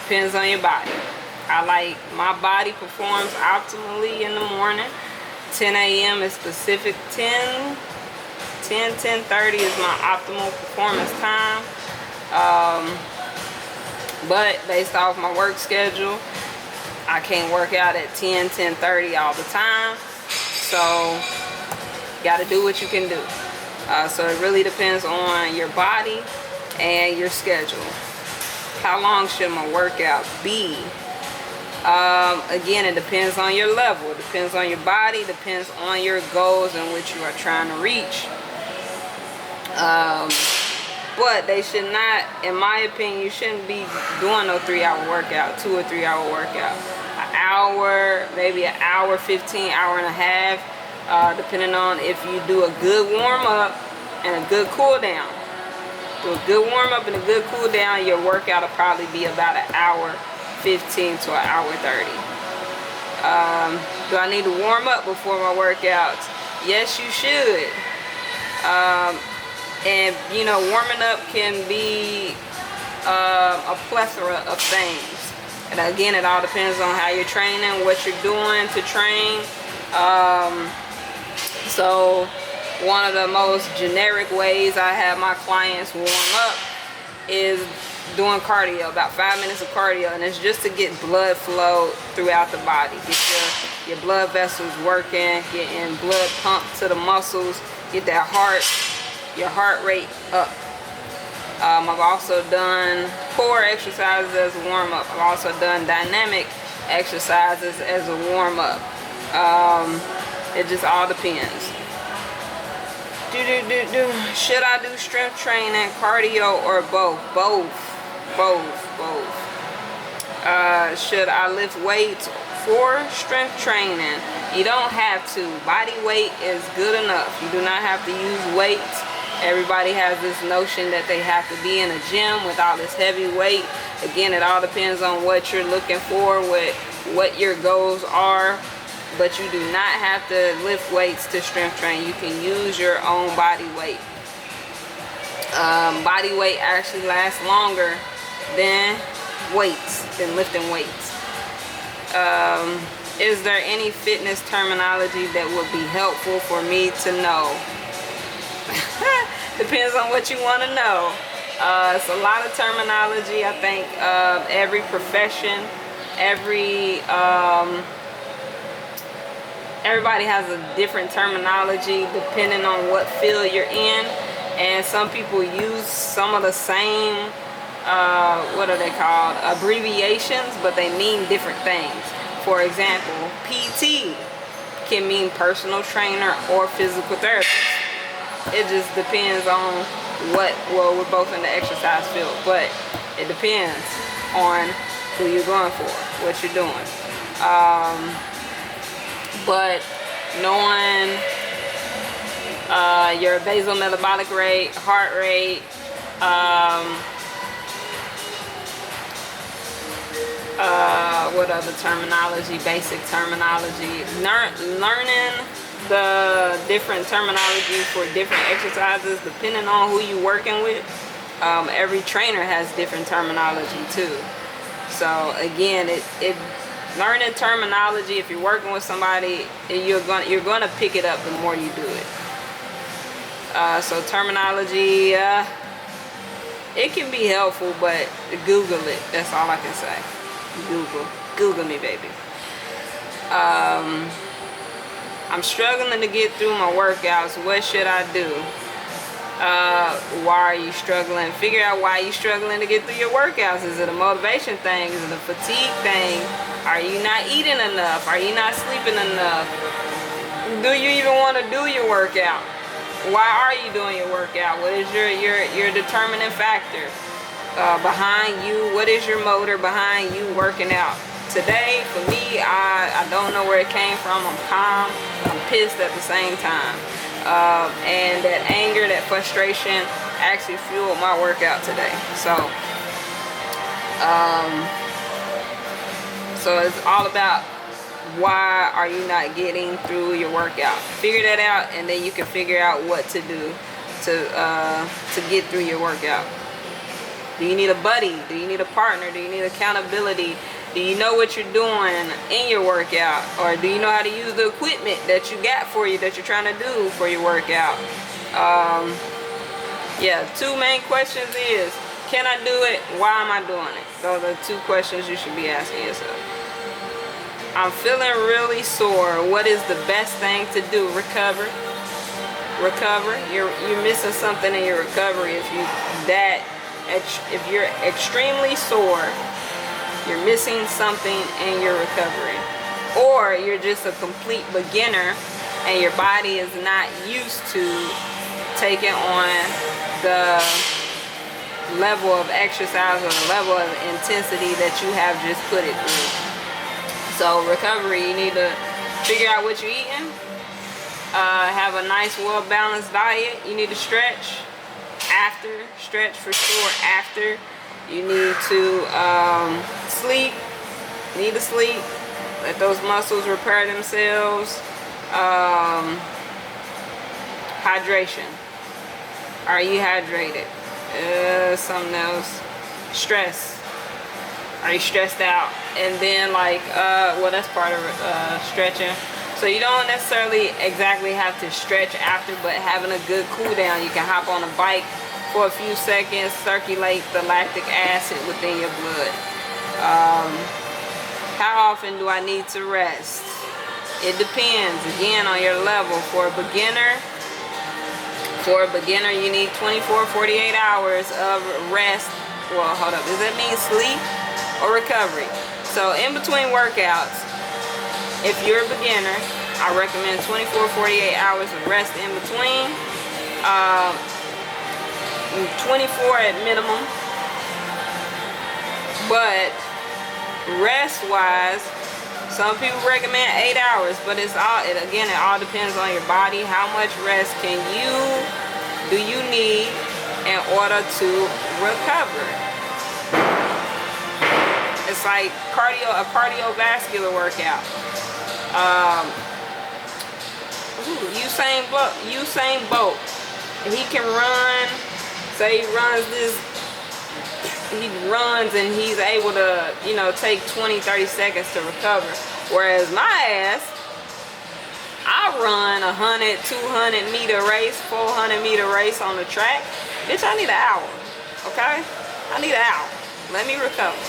depends on your body. My body performs optimally in the morning. 10 a.m. is specific. 10:30 is my optimal performance time. But based off my work schedule, I can't work out at 10:30 all the time. So got to do what you can do. So it really depends on your body and your schedule. How long should my workout be? Again, it depends on your level. It depends on your body. Depends on your goals in which you are trying to reach. But they should not, in my opinion, you shouldn't be doing no 3-hour workout, 2 or 3 hour workout. An hour, maybe an hour, 15, hour and a half, depending on if you do a good warm up and a good cool down. Do a good warm up and a good cool down, your workout will probably be about an hour 15 to an hour 30. Do I need to warm up before my workouts? Yes, you should. And you know, warming up can be a plethora of things. And again, it all depends on how you're training, what you're doing to train. So one of the most generic ways I have my clients warm up is doing cardio, about 5 minutes of cardio, and it's just to get blood flow throughout the body, get your blood vessels working, getting blood pumped to the muscles, get that your heart rate up. I've also done core exercises as a warm-up. I've also done dynamic exercises as a warm-up. It just all depends. Should I do strength training, cardio, or both? Both. Should I lift weights for strength training? You don't have to. Body weight is good enough. You do not have to use weights. Everybody has this notion that they have to be in a gym with all this heavy weight. Again, it all depends on what you're looking for, what your goals are. But you do not have to lift weights to strength train. You can use your own body weight. Body weight actually lasts longer than lifting weights. Is there any fitness terminology that would be helpful for me to know? Depends on what you want to know. It's a lot of terminology. I think every profession, everybody has a different terminology depending on what field you're in, and some people use some of the same what are they called, abbreviations, but they mean different things. For example, PT can mean personal trainer or physical therapist. It just depends on well, we're both in the exercise field, but it depends on who you're going for, what you're doing. But knowing your basal metabolic rate, heart rate, what other terminology, basic terminology, learning the different terminology for different exercises depending on who you're working with. Every trainer has different terminology too. So again, it learning terminology, if you're working with somebody, you're gonna pick it up the more you do it. So terminology, it can be helpful, but Google it. That's all I can say. Google me, baby. I'm struggling to get through my workouts. What should I do? Why are you struggling? Figure out why you're struggling to get through your workouts. Is it a motivation thing? Is it a fatigue thing? Are you not eating enough? Are you not sleeping enough? Do you even want to do your workout? Why are you doing your workout? What is your determining factor behind you? What is your motor behind you working out? Today, for me, I don't know where it came from. I'm calm. I'm pissed at the same time. And that anger, that frustration actually fueled my workout today. So it's all about why are you not getting through your workout. Figure that out, and then you can figure out what to do to get through your workout. Do you need a buddy? Do you need a partner? Do you need accountability? Do you know what you're doing in your workout? Or do you know how to use the equipment that you got for you, that you're trying to do for your workout? Yeah, 2 main questions is, can I do it? Why am I doing it? Those are 2 questions you should be asking yourself. I'm feeling really sore. What is the best thing to do? Recover. Recover. You're missing something in your recovery if you're extremely sore. You're missing something in your recovery. Or you're just a complete beginner and your body is not used to taking on the level of exercise or the level of intensity that you have just put it through. So recovery, you need to figure out what you're eating. Have a nice, well-balanced diet. You need to stretch for sure after. You need to sleep. Let those muscles repair themselves. Hydration. Are you hydrated? Something else. Stress. Are you stressed out? And then well, that's part of stretching. So you don't necessarily exactly have to stretch after, but having a good cool down. You can hop on a bike for a few seconds, circulate the lactic acid within your blood. How often do I need to rest? It depends, again, on your level. For a beginner, you need 24, 48 hours of rest. Well, hold up. Does that mean sleep or recovery? So in between workouts, if you're a beginner, I recommend 24, 48 hours of rest in between. 24 at minimum. But rest-wise, some people recommend 8 hours, but it all depends on your body. How much rest do you need in order to recover? It's like a cardiovascular workout. Usain Bolt, he can run. Say he runs and he's able to, take 20, 30 seconds to recover. Whereas my ass, I run 100, 200 meter race, 400 meter race on the track. Bitch, I need an hour, okay? I need an hour. Let me recover.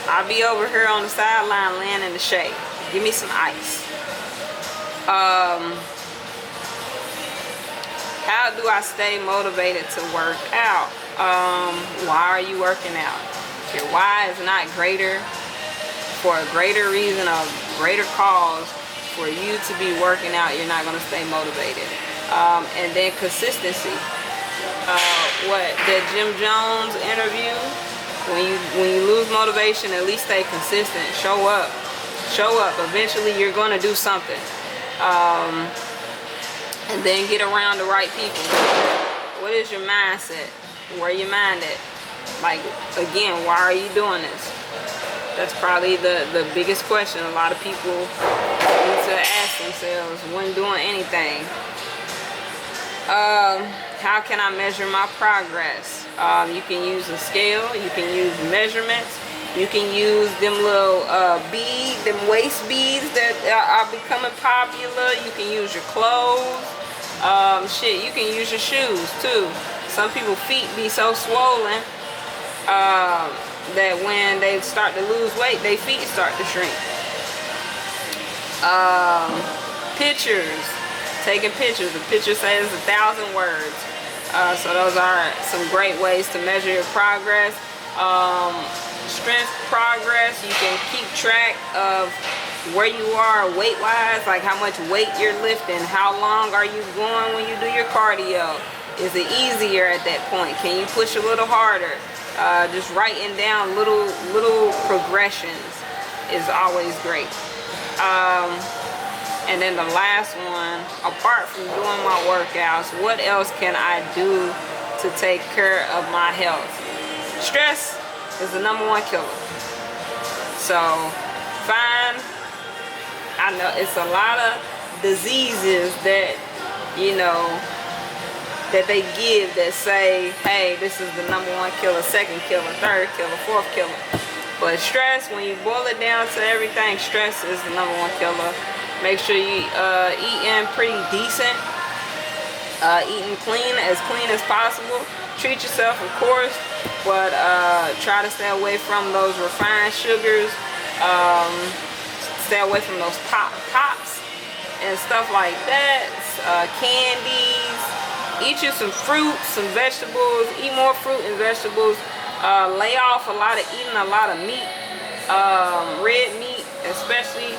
I'll be over here on the sideline laying in the shade. Give me some ice. How do I stay motivated to work out? Why are you working out? If your why is not greater, for a greater reason, a greater cause for you to be working out, you're not going to stay motivated. And then consistency. That Jim Jones interview, when you lose motivation, at least stay consistent. Show up. Eventually you're going to do something. And then get around the right people. What is your mindset? Where your mind at? Again, why are you doing this? That's probably the biggest question a lot of people need to ask themselves when doing anything. How can I measure my progress? You can use a scale. You can use measurements. You can use them little them waist beads that are becoming popular. You can use your clothes. You can use your shoes too. Some people's feet be so swollen that when they start to lose weight, their feet start to shrink. Pictures. Taking pictures. A picture says 1,000 words. So those are some great ways to measure your progress. Strength progress, you can keep track of where you are weight-wise, like how much weight you're lifting, how long are you going when you do your cardio. Is it easier at that point? Can you push a little harder? Just writing down little progressions is always great. And then the last one, apart from doing my workouts, what else can I do to take care of my health? Stress is the #1 killer. So I know it's a lot of diseases that that they give that say, hey, this is the #1 killer, 2nd killer, 3rd killer, 4th killer. But stress, when you boil it down to everything, stress is the #1 killer. Make sure you eating pretty decent, eating clean as possible. Treat yourself, of course, but try to stay away from those refined sugars. Stay away from those pops and stuff like that. Candies. Eat you some fruits, some vegetables. Eat more fruit and vegetables. Lay off eating a lot of meat, red meat especially.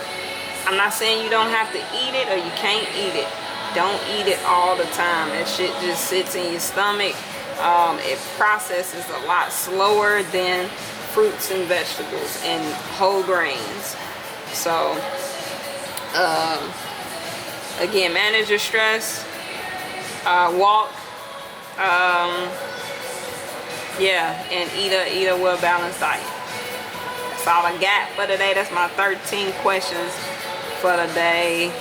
I'm not saying you don't have to eat it or you can't eat it. Don't eat it all the time. That shit just sits in your stomach. It processes a lot slower than fruits and vegetables and whole grains. So again, manage your stress, walk, yeah, and eat a well-balanced diet. That's all I got for today. That's my 13 questions for the day.